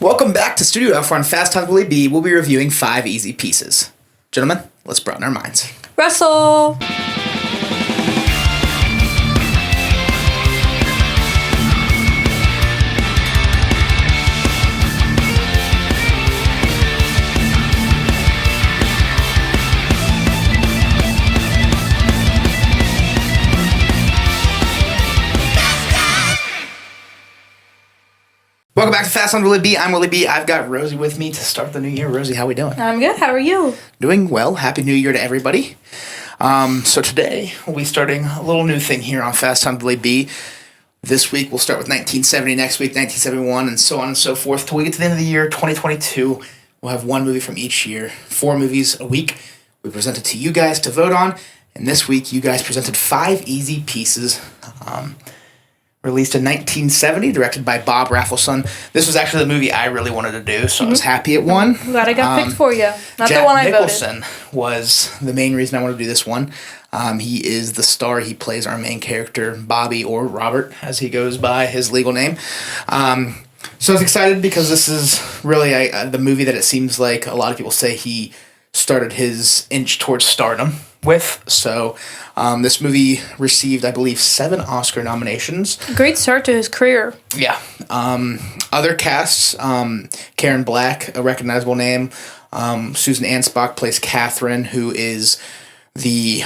Welcome back to Studio F, where on Fast Times Willy B, we'll be reviewing 5 easy pieces. Gentlemen, let's broaden our minds. Russell! Welcome back to Fast Times Willy B. I'm Willy B. I've got Rosie with me to start the new year. Rosie, how we doing? I'm good. How are you? Doing well. Happy New Year to everybody. So today, we'll be starting a little new thing here on Fast Times Willy B. This week, we'll start with 1970, next week, 1971, and so on and so forth. Till we get to the end of the year, 2022, we'll have one movie from each year. 4 movies a week. We present it to you guys to vote on. And this week, you guys presented 5 easy pieces. Released in 1970, directed by Bob Rafelson. This was actually the movie I really wanted to do, so I was happy it won. Glad I got picked for you. Not Jack the one I Nicholson voted. was the main reason I wanted to do this one. He is the star. He plays our main character, Bobby, or Robert, as he goes by his legal name. So I was excited because this is really the movie that it seems like a lot of people say he started his inch towards stardom with. So this movie received, I believe, 7 Oscar nominations. Great start to his career. Yeah. Other casts, Karen Black, a recognizable name. Susan Ansbach plays Catherine, who is the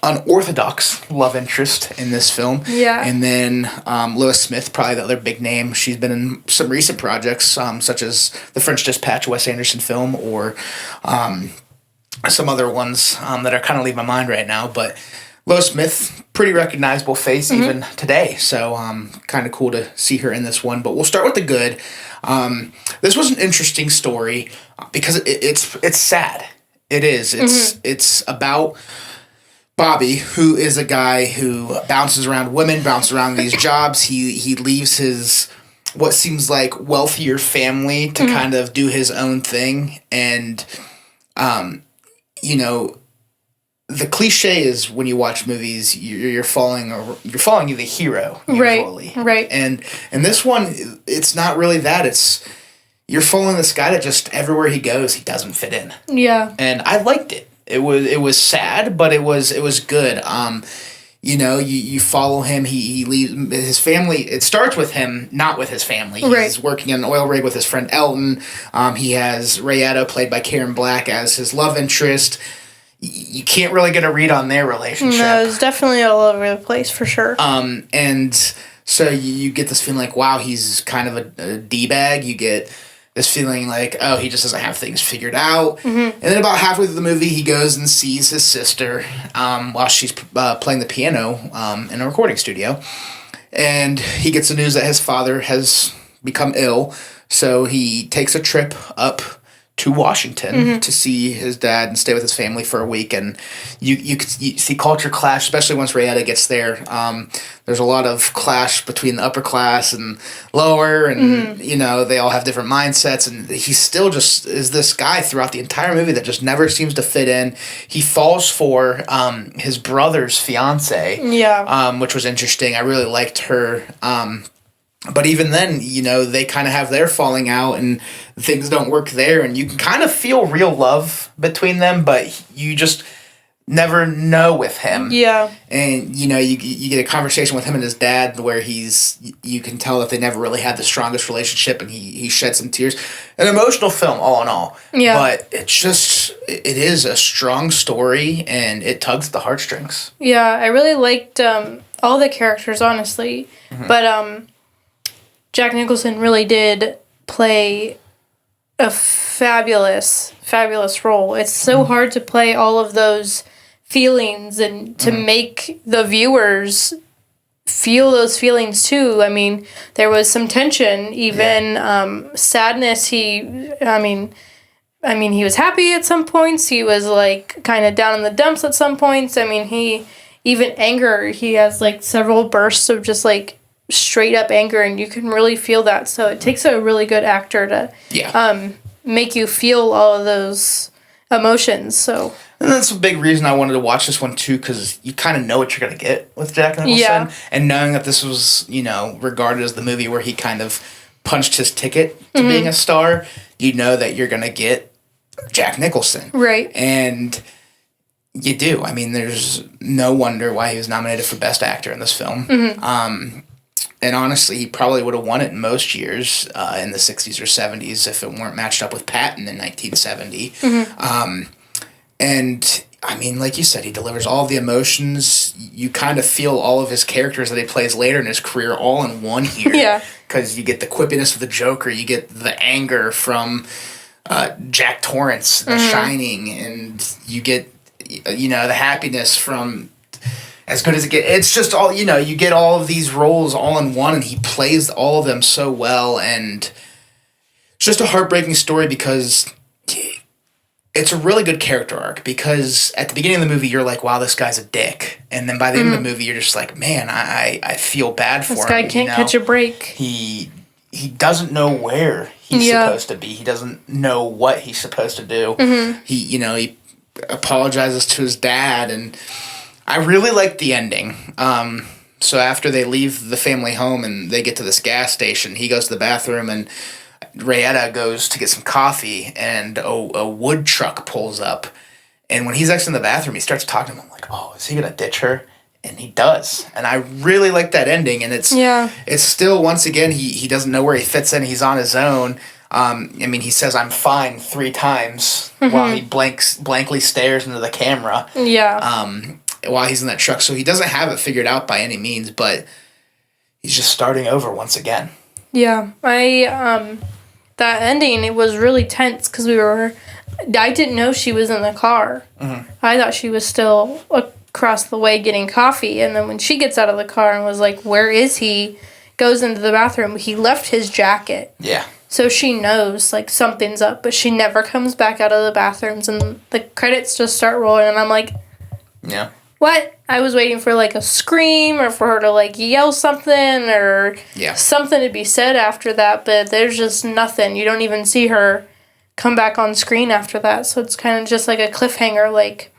unorthodox love interest in this film. Yeah. And then Lois Smith, probably the other big name. She's been in some recent projects, such as The French Dispatch, a Wes Anderson film, or some other ones that are kind of leaving my mind right now. But Lois Smith, pretty recognizable face even today. So kind of cool to see her in this one. But we'll start with the good. This was an interesting story because it's sad. It is. It's about Bobby, who is a guy who bounces around women, bounces around these jobs. He leaves his what seems like wealthier family to kind of do his own thing. And you know, the cliche is when you watch movies, you're following the hero usually, right. And this one, it's not really that. It's you're following this guy that just everywhere he goes, he doesn't fit in. Yeah, and I liked it. It was sad, but it was good. You know, you follow him. He leaves his family. It starts with him, not with his family. He's working on an oil rig with his friend Elton. He has Rayetta, played by Karen Black, as his love interest. You can't really get a read on their relationship. No, it's definitely all over the place for sure. And so you get this feeling like, wow, he's kind of a D-bag. You get this feeling like, oh, he just doesn't have things figured out. And then about halfway through the movie, he goes and sees his sister while she's playing the piano in a recording studio. And he gets the news that his father has become ill. So he takes a trip up to Washington to see his dad and stay with his family for a week. And you see culture clash, especially once Rayetta gets there. There's a lot of clash between the upper class and lower, and you know, they all have different mindsets, and he still just is this guy throughout the entire movie that just never seems to fit in. He falls for his brother's fiance, which was interesting. I really liked her. But even then, you know, they kind of have their falling out and things don't work there, and you can kind of feel real love between them, but you just never know with him. Yeah. And, you know, you get a conversation with him and his dad where you can tell that they never really had the strongest relationship, and he shed some tears. An emotional film, all in all. Yeah. But it is a strong story, and it tugs at the heartstrings. Yeah, I really liked all the characters, honestly. But Jack Nicholson really did play a fabulous role. It's so hard to play all of those feelings and to make the viewers feel those feelings too. I mean, there was some tension, even sadness. He was happy at some points. He was like kind of down in the dumps at some points. I mean, even anger. He has like several bursts of just like straight up anger, and you can really feel that. So it takes a really good actor to make you feel all of those emotions. So, and that's a big reason I wanted to watch this one too, because you kind of know what you're gonna get with Jack Nicholson, and knowing that this was, you know, regarded as the movie where he kind of punched his ticket to being a star, you know that you're going to get Jack Nicholson. Right. And you do. I mean, there's no wonder why he was nominated for Best Actor in this film. And honestly, he probably would have won it in most years in the 60s or 70s if it weren't matched up with Patton in 1970. And, I mean, like you said, he delivers all the emotions. You kind of feel all of his characters that he plays later in his career all in one here. Yeah. Because you get the quippiness of the Joker, you get the anger from Jack Torrance, The Shining, and you get, you know, the happiness from As Good as It Gets. It's just all, you know, you get all of these roles all in one, and he plays all of them so well, and it's just a heartbreaking story because it's a really good character arc, because at the beginning of the movie, you're like, wow, this guy's a dick. And then by the end of the movie, you're just like, man, I feel bad for him. This guy can't catch a break. He doesn't know where he's supposed to be. He doesn't know what he's supposed to do. He apologizes to his dad, and I really like the ending. So after they leave the family home and they get to this gas station, he goes to the bathroom, and Rayetta goes to get some coffee, and a wood truck pulls up. And when he's actually in the bathroom, he starts talking to him. I'm like, oh, is he going to ditch her? And he does. And I really like that ending. And it's still, once again, he doesn't know where he fits in. He's on his own. I mean, he says, I'm fine 3 times while he blankly stares into the camera. While he's in that truck. So he doesn't have it figured out by any means, but he's just starting over once again. Yeah. That ending, it was really tense because I didn't know she was in the car. I thought she was still across the way getting coffee, and then when she gets out of the car and was like, where is he, goes into the bathroom, he left his jacket. Yeah. So she knows, like, something's up, but she never comes back out of the bathrooms, and the credits just start rolling, and I'm like, yeah. What? I was waiting for, like, a scream or for her to, like, yell something or something to be said after that, but there's just nothing. You don't even see her come back on screen after that, so it's kind of just like a cliffhanger, like,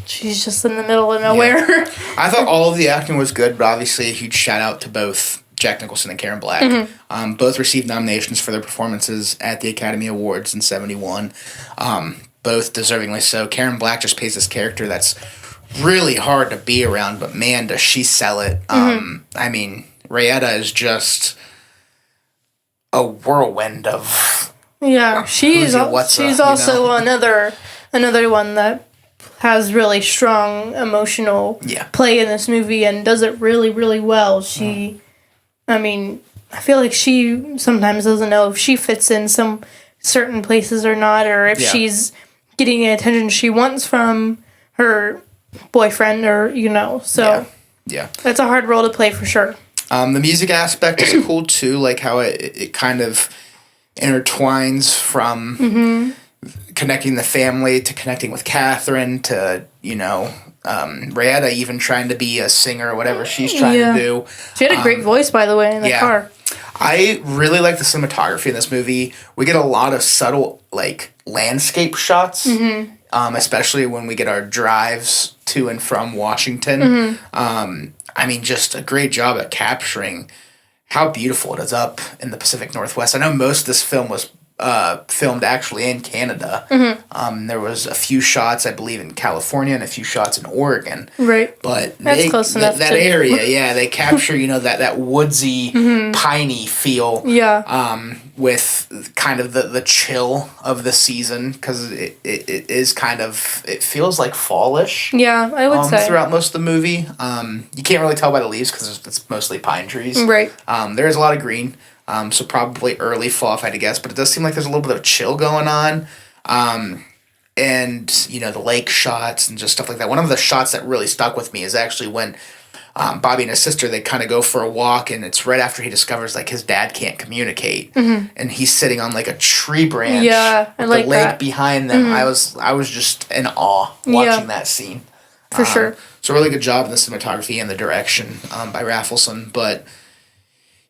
she's just in the middle of nowhere. Yeah. I thought all of the acting was good, but obviously a huge shout out to both Jack Nicholson and Karen Black. Both received nominations for their performances at the Academy Awards in 1971. Both deservingly so. Karen Black just plays this character that's really hard to be around, but man, does she sell it. I mean, Rayetta is just a whirlwind of... Yeah, she's also another one that has really strong emotional play in this movie and does it really, really well. I mean, I feel like she sometimes doesn't know if she fits in some certain places or not, or if she's getting the attention she wants from her boyfriend, or, you know, so that's a hard role to play for sure. The music aspect is cool too, like how it kind of intertwines from connecting the family to connecting with Catherine to, you know, Rayetta even trying to be a singer or whatever she's trying to do. She had a great voice, by the way, in the car. I really like the cinematography in this movie. We get a lot of subtle, like, landscape shots, especially when we get our drives to and from Washington. I mean, just a great job at capturing how beautiful it is up in the Pacific Northwest. I know most of this film was filmed actually in Canada. There was a few shots, I believe, in California and a few shots in Oregon. Right. But that's close enough. That area, they capture, you know, that woodsy, piney feel. With kind of the chill of the season, because it is kind of, it feels like fallish. Yeah, I would say. Throughout most of the movie. You can't really tell by the leaves because it's mostly pine trees. Right. There is a lot of green. So probably early fall, if I had to guess. But it does seem like there's a little bit of chill going on. And, you know, the lake shots and just stuff like that. One of the shots that really stuck with me is actually when Bobby and his sister, they kind of go for a walk, and it's right after he discovers, like, his dad can't communicate. And he's sitting on, like, a tree branch with the lake behind them. I was just in awe watching that scene. For sure. So really good job in the cinematography and the direction by Raffleson. But...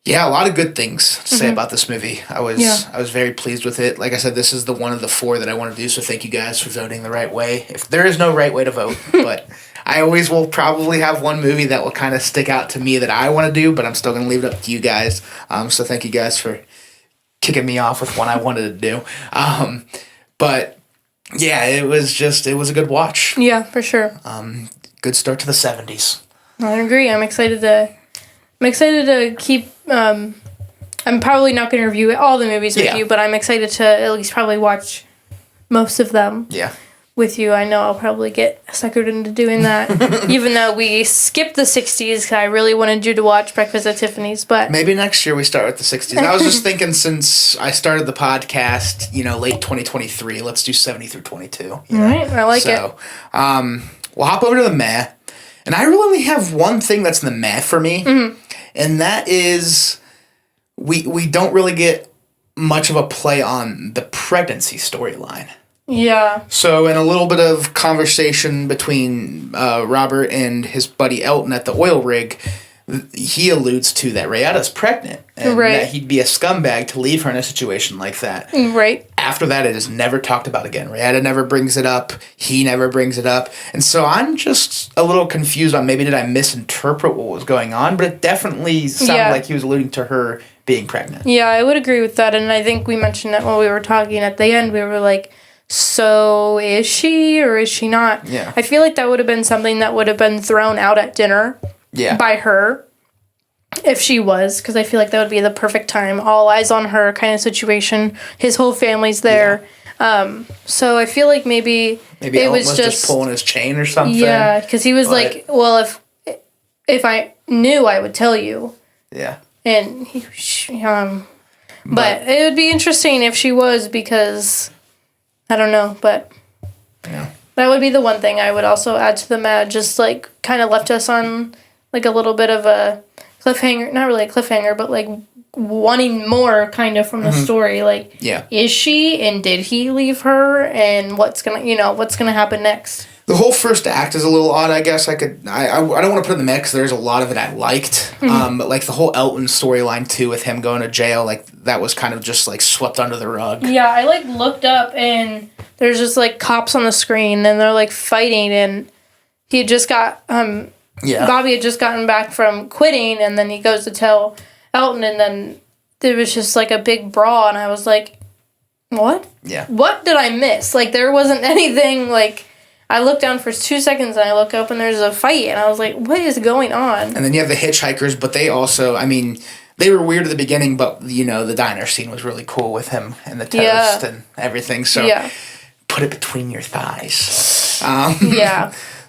yeah, a lot of good things to say about this movie. I was very pleased with it. Like I said, this is the one of the 4 that I want to do, so thank you guys for voting the right way. If there is no right way to vote, but I always will probably have one movie that will kind of stick out to me that I want to do, but I'm still going to leave it up to you guys. So thank you guys for kicking me off with one I wanted to do. But yeah, it was a good watch. Yeah, for sure. Good start to the 70s. I agree. I'm excited to keep. I'm probably not going to review all the movies with you, but I'm excited to at least probably watch most of them. Yeah. With you. I know I'll probably get suckered into doing that, even though we skipped the 60s. I really wanted you to watch Breakfast at Tiffany's, but maybe next year we start with the 60s. I was just thinking, since I started the podcast, late 2023, let's do 70 through 22. All right, I like it. So, we'll hop over to the meh, and I really only have one thing that's the meh for me, and that is we don't really get much of a play on the pregnancy storyline. Yeah. So in a little bit of conversation between Robert and his buddy Elton at the oil rig, he alludes to that Rayetta's pregnant and that he'd be a scumbag to leave her in a situation like that. Right. After that, it is never talked about again. Rayetta never brings it up. He never brings it up. And so I'm just a little confused on maybe did I misinterpret what was going on, but it definitely sounded like he was alluding to her being pregnant. Yeah, I would agree with that. And I think we mentioned that when we were talking at the end, we were like, so is she or is she not? Yeah. I feel like that would have been something that would have been thrown out at dinner by her if she was, because I feel like that would be the perfect time. All eyes on her kind of situation. His whole family's there. Yeah. So I feel like maybe it was just pulling his chain or something. Yeah, because he was like, well, if I knew, I would tell you. Yeah. And but it would be interesting if she was, because I don't know, but that would be the one thing I would also add to the mad. Just like kind of left us on like a little bit of a cliffhanger, not really a cliffhanger, but like wanting more kind of from the story. Like, is she, and did he leave her, and what's gonna happen next? The whole first act is a little odd, I guess. I don't want to put in the mix. There's a lot of it I liked. But like the whole Elton storyline too, with him going to jail, like that was kind of just like swept under the rug. Yeah, I like looked up and there's just like cops on the screen and they're like fighting, and he had just got Bobby had just gotten back from quitting, and then he goes to tell Elton, and then there was just like a big brawl, and I was like, what? Yeah. What did I miss? Like there wasn't anything like. I looked down for 2 seconds and I look up and there's a fight, and I was like, what is going on? And then you have the hitchhikers, but they also, I mean, they were weird at the beginning, but, the diner scene was really cool with him and the toast and everything. So put it between your thighs.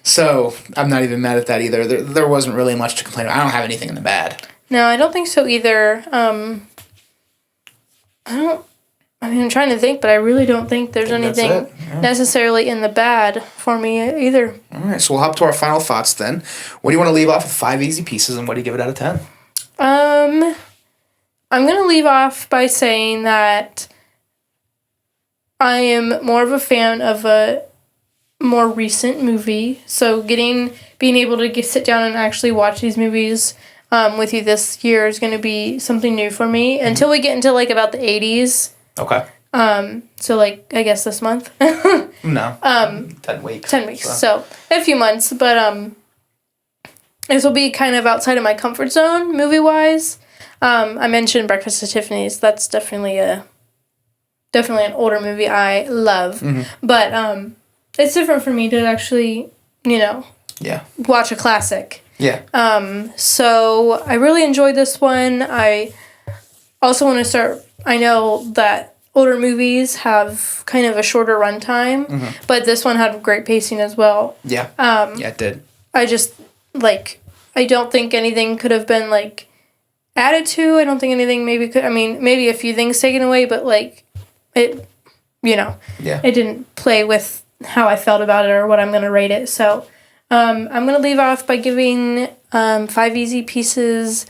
So I'm not even mad at that either. There wasn't really much to complain about. I don't have anything in the bad. No, I don't think so either. I'm trying to think, but I really don't think there's anything necessarily in the bad for me either. All right, so we'll hop to our final thoughts then. What do you want to leave off with 5 easy pieces, and what do you give it out of 10? I'm going to leave off by saying that I am more of a fan of a more recent movie. So being able to sit down and actually watch these movies with you this year is going to be something new for me until we get into like about the 80s. Okay. So like I guess this month. No. 10 weeks. 10 weeks. So a few months, but this will be kind of outside of my comfort zone movie wise. I mentioned Breakfast at Tiffany's. That's definitely an older movie I love. But it's different for me to actually, watch a classic. Yeah. So I really enjoyed this one. I also want to start. I know that older movies have kind of a shorter runtime, but this one had great pacing as well. Yeah. Yeah, it did. I just, I don't think anything could have been, added to. I don't think anything maybe a few things taken away, but, it, it didn't play with how I felt about it or what I'm going to rate it. So, I'm going to leave off by giving 5 easy pieces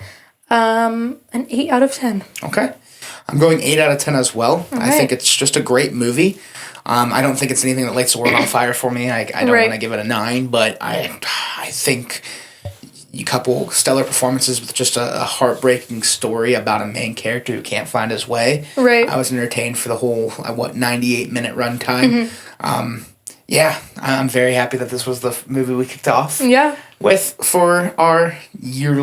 an 8 out of 10. Okay. I'm going 8 out of 10 as well. All I think it's just a great movie. I don't think it's anything that lights the world on fire for me. I don't want to give it a 9, but I think you couple stellar performances with just a heartbreaking story about a main character who can't find his way. Right. I was entertained for the whole, 98-minute runtime. Yeah, I'm very happy that this was the movie we kicked off Yeah. with for our year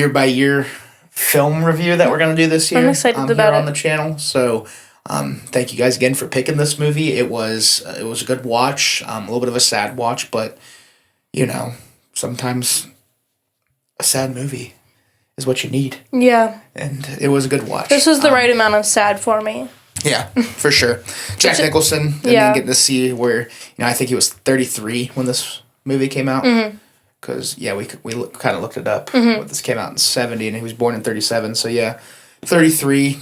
by year film review that we're going to do this year. I'm excited about here it on the channel. So, thank you guys again for picking this movie. It was a good watch, a little bit of a sad watch, but sometimes a sad movie is what you need. Yeah. And it was a good watch. This was the right amount of sad for me. Yeah, for sure. Jack Nicholson, getting to see where, I think he was 33 when this movie came out. Because, we kind of looked it up. This came out in 70, and he was born in 37. So, 33,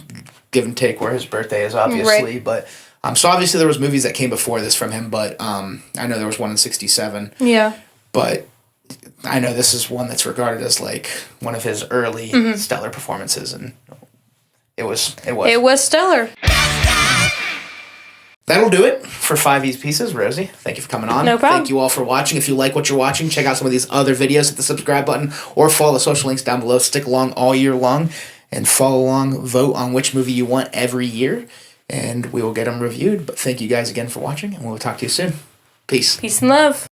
give and take where his birthday is, obviously. Right. But, so obviously there was movies that came before this from him, but I know there was one in 67. Yeah. But I know this is one that's regarded as, like, one of his early stellar performances, and it was stellar. That'll do it for 5 E's Pieces. Rosie, thank you for coming on. No problem. Thank you all for watching. If you like what you're watching, check out some of these other videos. Hit the subscribe button or follow the social links down below. Stick along all year long and follow along. Vote on which movie you want every year, and we will get them reviewed. But thank you guys again for watching, and we'll talk to you soon. Peace. Peace and love.